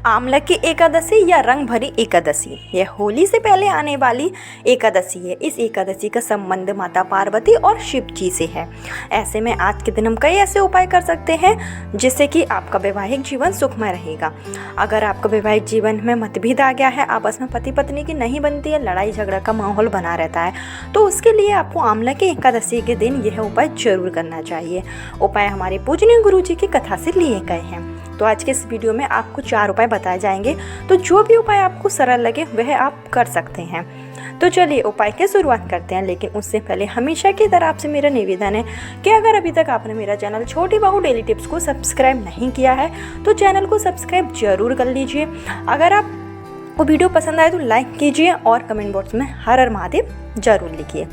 आमला की एकादशी या रंग भरी एकादशी यह होली से पहले आने वाली एकादशी है। इस एकादशी का संबंध माता पार्वती और शिव जी से है। ऐसे में आज के दिन हम कई ऐसे उपाय कर सकते हैं जिससे कि आपका वैवाहिक जीवन सुखमय रहेगा। अगर आपका वैवाहिक जीवन में मतभेद आ गया है, आपस में पति पत्नी की नहीं बनती है, लड़ाई झगड़ा का माहौल बना रहता है, तो उसके लिए आपको आमला की एकादशी के दिन यह उपाय जरूर करना चाहिए। उपाय हमारे पूजनीय गुरु जी की कथा से लिए गए हैं। तो आज के इस वीडियो में आपको 4 उपाय बताए जाएंगे, तो जो भी उपाय आपको सरल लगे वह आप कर सकते हैं। तो चलिए उपाय की शुरुआत करते हैं, लेकिन उससे पहले हमेशा की तरह आपसे मेरा निवेदन है कि अगर अभी तक आपने मेरा चैनल छोटी बहू डेली टिप्स को सब्सक्राइब नहीं किया है तो चैनल को सब्सक्राइब जरूर कर लीजिए। अगर आपको वीडियो पसंद आए तो लाइक कीजिए और कमेंट बॉक्स में हर हर महादेव जरूर लिखिए।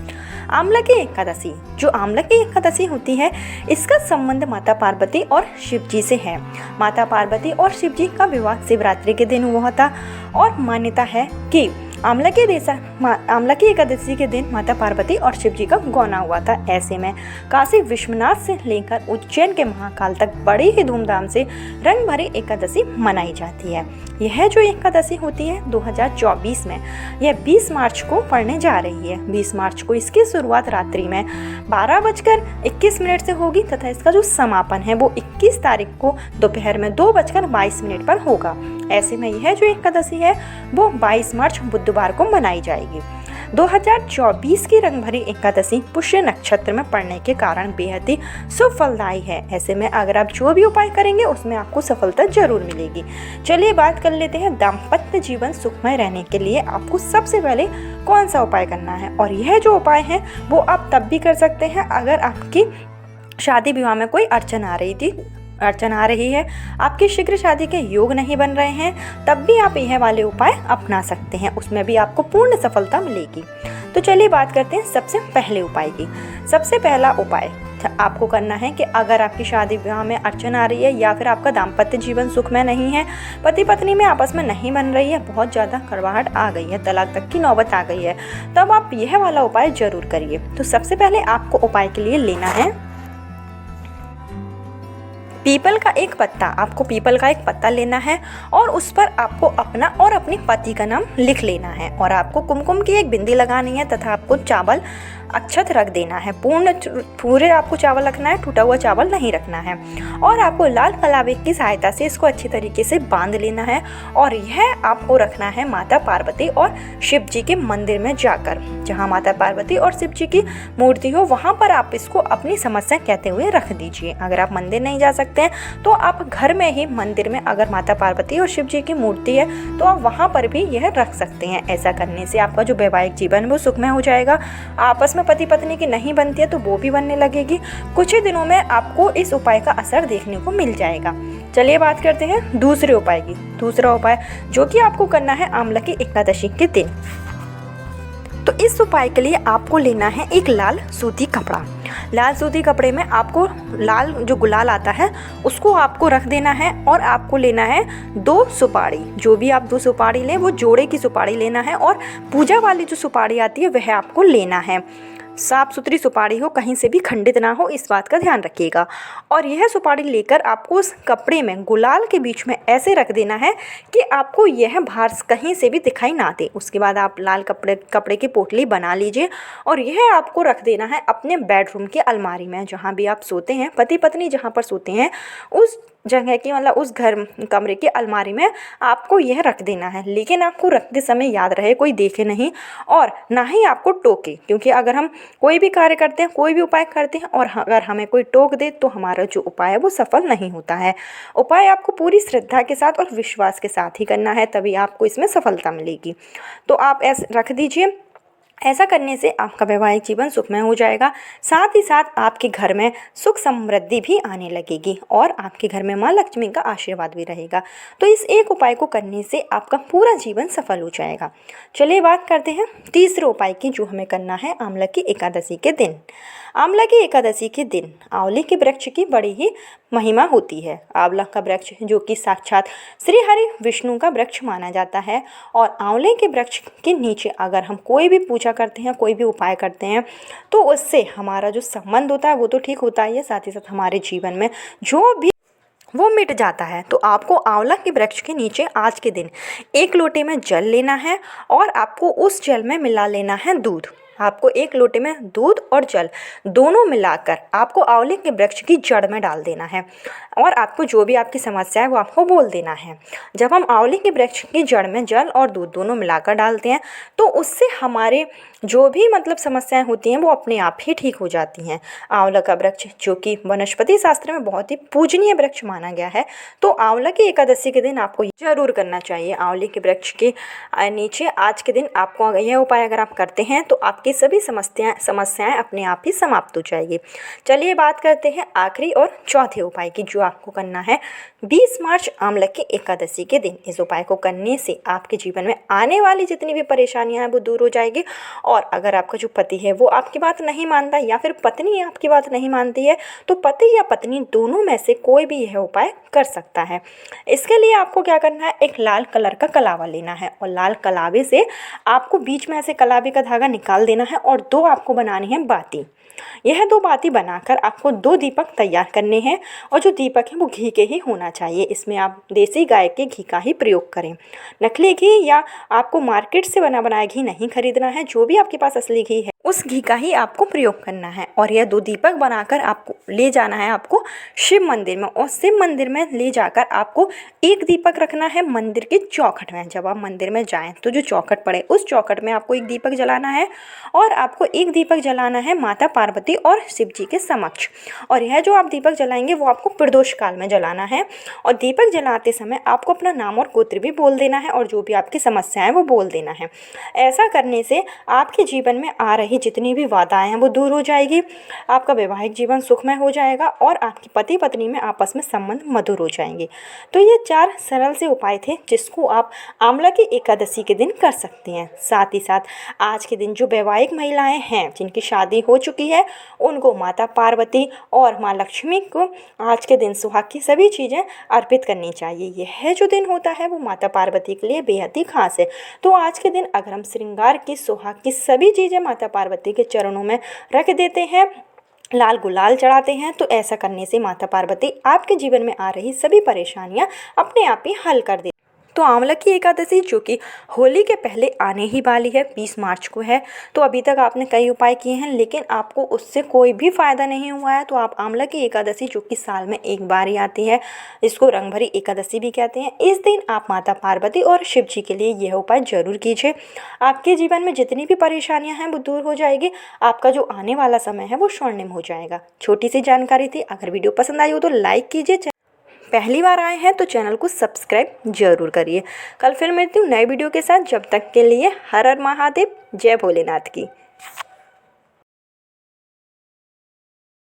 आमला की एकादशी, जो आमला की एकादशी होती है, इसका संबंध माता पार्वती और शिव जी से है। माता पार्वती और शिव जी का विवाह शिवरात्रि के दिन हुआ था और मान्यता है कि आमला की एकादशी के दिन माता पार्वती और शिव जी का गौना हुआ था। ऐसे में काशी विश्वनाथ से लेकर उज्जैन के महाकाल तक बड़ी ही धूमधाम से रंग भरी एकादशी मनाई जाती है। यह जो एकादशी होती है 2024 में, यह 20 मार्च को पड़ने जा रही है। 20 मार्च को इसकी शुरुआत रात्रि में 12:21 से होगी तथा इसका जो समापन है वो 21 तारीख को दोपहर में 2:22 पर होगा। ऐसे में यह जो एकादशी है वो 22 मार्च बुधवार को मनाई जाएगी। 2024 की रंग भरी एकादशी पुष्य नक्षत्र में पड़ने के कारण बेहद ही सुफलदायी है। ऐसे में अगर आप जो भी उपाय करेंगे उसमें आपको सफलता जरूर मिलेगी। चलिए बात कर लेते हैं दाम्पत्य जीवन सुखमय रहने के लिए आपको सबसे पहले कौन सा उपाय करना है। और यह जो उपाय है वो आप तब भी कर सकते हैं अगर आपकी शादी विवाह में कोई अड़चन आ रही है, आपकी शीघ्र शादी के योग नहीं बन रहे हैं, तब भी आप यह वाले उपाय अपना सकते हैं, उसमें भी आपको पूर्ण सफलता मिलेगी। तो चलिए बात करते हैं सबसे पहले उपाय की। सबसे पहला उपाय आपको करना है कि अगर आपकी शादी विवाह में अड़चन आ रही है या फिर आपका दाम्पत्य जीवन सुखमय नहीं है, पति पत्नी में आपस में नहीं बन रही है, बहुत ज़्यादा कड़वाहट आ गई है, तलाक तक की नौबत आ गई है, तब आप यह वाला उपाय जरूर करिए। तो सबसे पहले आपको उपाय के लिए लेना है पीपल का एक पत्ता। आपको पीपल का एक पत्ता लेना है और उस पर आपको अपना और अपने पति का नाम लिख लेना है और आपको कुमकुम की एक बिंदी लगानी है तथा आपको चावल अक्षत रख देना है। पूरे आपको चावल रखना है, टूटा हुआ चावल नहीं रखना है। और आपको लाल कलावे की सहायता से इसको अच्छी तरीके से बांध लेना है और यह आपको रखना है माता पार्वती और शिव जी के मंदिर में जाकर। जहाँ माता पार्वती और शिव जी की मूर्ति हो वहाँ पर आप इसको अपनी समस्या कहते हुए रख दीजिए। अगर आप मंदिर नहीं जा सकते हैं तो आप घर में ही मंदिर में अगर माता पार्वती और शिव जी की मूर्ति है तो आप वहाँ पर भी यह रख सकते हैं। ऐसा करने से आपका जो वैवाहिक जीवन है वो सुखमय हो जाएगा। आपस में पति पत्नी की नहीं बनती है तो वो भी बनने लगेगी। कुछ ही दिनों में आपको इस उपाय का असर देखने को मिल जाएगा। चलिए बात करते हैं दूसरे उपाय की। दूसरा उपाय जो कि आपको करना है आमला की एकादशी के दिन, तो इस उपाय के लिए आपको लेना है एक लाल सूती कपड़ा। लाल सूती कपड़े में आपको लाल जो गुलाल आता है उसको आपको रख देना है और आपको लेना है 2 सुपारी। जो भी आप 2 सुपारी लें वो जोड़े की सुपारी लेना है और पूजा वाली जो सुपारी आती है वह आपको लेना है। साफ सुथरी सुपारी हो, कहीं से भी खंडित ना हो, इस बात का ध्यान रखिएगा। और यह सुपारी लेकर आपको उस कपड़े में गुलाल के बीच में ऐसे रख देना है कि आपको यह बाहर कहीं से भी दिखाई ना दे। उसके बाद आप लाल कपड़े की पोटली बना लीजिए और यह आपको रख देना है अपने बेडरूम की अलमारी में। जहाँ भी आप सोते हैं, पति पत्नी जहाँ पर सोते हैं उस जगह की मतलब उस कमरे की अलमारी में आपको यह रख देना है। लेकिन आपको रखते समय याद रहे कोई देखे नहीं और ना ही आपको टोके, क्योंकि अगर हम कोई भी कार्य करते हैं, कोई भी उपाय करते हैं और अगर हमें कोई टोक दे तो हमारा जो उपाय है वो सफल नहीं होता है। उपाय आपको पूरी श्रद्धा के साथ और विश्वास के साथ ही करना है, तभी आपको इसमें सफलता मिलेगी। तो आप ऐसे रख दीजिए। ऐसा करने से आपका वैवाहिक जीवन सुखमय हो जाएगा। साथ ही साथ आपके घर में सुख समृद्धि भी आने लगेगी और आपके घर में माँ लक्ष्मी का आशीर्वाद भी रहेगा। तो इस एक उपाय को करने से आपका पूरा जीवन सफल हो जाएगा। चलिए बात करते हैं तीसरे उपाय की, जो हमें करना है आंवला की एकादशी के दिन। आंवला की एकादशी के दिन आंवले के वृक्ष की बड़ी ही महिमा होती है। आंवला का वृक्ष जो कि साक्षात श्री हरि विष्णु का वृक्ष माना जाता है और आंवले के वृक्ष के नीचे अगर हम कोई भी पूजा करते हैं, कोई भी उपाय करते हैं, तो उससे हमारा जो संबंध होता है वो तो ठीक होता ही है, साथ ही साथ हमारे जीवन में जो भी वो मिट जाता है। तो आपको आंवला के वृक्ष के नीचे आज के दिन 1 लोटे में जल लेना है और आपको उस जल में मिला लेना है दूध। आपको 1 लोटे में दूध और जल दोनों मिलाकर आपको आंवले के वृक्ष की जड़ में डाल देना है और आपको जो भी आपकी समस्या है वो आपको बोल देना है। जब हम आंवले के वृक्ष की जड़ में जल और दूध दोनों मिलाकर डालते हैं तो उससे हमारे जो भी समस्याएं होती हैं वो अपने आप ही ठीक हो जाती हैं। आंवला का वृक्ष जो कि वनस्पति शास्त्र में बहुत ही पूजनीय वृक्ष माना गया है, तो आंवला की एकादशी के दिन आपको जरूर करना चाहिए। आंवले के वृक्ष के नीचे आज के दिन आपको यह उपाय अगर आप करते हैं तो आपकी सभी समस्याएं अपने आप ही समाप्त हो जाएगी। चलिए बात करते हैं आखिरी और चौथे उपाय की, जो आपको करना है 20 मार्च आंवला की एकादशी के दिन। इस उपाय को करने से आपके जीवन में आने वाली जितनी भी परेशानियां हैं वो दूर हो जाएगी। और अगर आपका जो पति है वो आपकी बात नहीं मानता या फिर पत्नी आपकी बात नहीं मानती है तो पति या पत्नी दोनों में से कोई भी यह उपाय कर सकता है। इसके लिए आपको क्या करना है, एक लाल कलर का कलावा लेना है और लाल कलावे से आपको बीच में ऐसे कलावे का धागा निकाल देना है और 2 आपको बनानी है बाती। यह 2 बाती बनाकर आपको 2 दीपक तैयार करने हैं और जो दीपक है वो घी के ही होना चाहिए। इसमें आप देसी गाय के घी का ही प्रयोग करें। नकली घी या आपको मार्केट से बना बनाया घी नहीं खरीदना है। जो भी आपके पास असली घी है उस घी का ही आपको प्रयोग करना है और यह 2 दीपक बनाकर आपको ले जाना है आपको शिव मंदिर में और शिव मंदिर में ले जाकर आपको 1 दीपक रखना है मंदिर के चौखट में। जब आप मंदिर में जाएं तो जो चौखट पड़े उस चौखट में आपको 1 दीपक जलाना है और आपको 1 दीपक जलाना है माता पार्वती और शिव जी के समक्ष। और यह जो आप दीपक जलाएंगे वो आपको प्रदोष काल में जलाना है और दीपक जलाते समय आपको अपना नाम और गोत्र भी बोल देना है और जो भी आपकी समस्या है वो बोल देना है। ऐसा करने से आपके जीवन में आ रही जितनी भी बाधाएं हैं वो दूर हो जाएगी, आपका वैवाहिक जीवन सुखमय हो जाएगा और आपकी पति पत्नी में आपस में संबंध मधुर हो जाएंगे। तो ये 4 सरल से उपाय थे जिसको आप आंवला की एकादशी के दिन कर सकते हैं। साथ ही साथ आज के दिन जो वैवाहिक महिलाएं हैं जिनकी शादी हो चुकी है उनको माता पार्वती और माँ लक्ष्मी को आज के दिन सुहाग की सभी चीज़ें अर्पित करनी चाहिए। यह जो दिन होता है वो माता पार्वती के लिए बेहद ही खास है। तो आज के दिन अगर हम श्रृंगार की सुहाग की सभी चीज़ें माता पार्वती के चरणों में रख देते हैं, लाल गुलाल चढ़ाते हैं, तो ऐसा करने से माता पार्वती आपके जीवन में आ रही सभी परेशानियां अपने आप ही हल कर देती। तो आंवला की एकादशी जो कि होली के पहले आने ही वाली है, 20 मार्च को है। तो अभी तक आपने कई उपाय किए हैं लेकिन आपको उससे कोई भी फ़ायदा नहीं हुआ है, तो आप आंवला की एकादशी जो कि साल में एक बार ही आती है, इसको रंग भरी एकादशी भी कहते हैं, इस दिन आप माता पार्वती और शिव जी के लिए यह उपाय जरूर कीजिए। आपके जीवन में जितनी भी परेशानियाँ हैं वो दूर हो जाएगी। आपका जो आने वाला समय है वो स्वर्णिम हो जाएगा। छोटी सी जानकारी थी। अगर वीडियो पसंद आई हो तो लाइक कीजिए। पहली बार आए हैं तो चैनल को सब्सक्राइब जरूर करिए। कल फिर मिलती हूँ नए वीडियो के साथ। जब तक के लिए हर हर महादेव, जय भोलेनाथ की।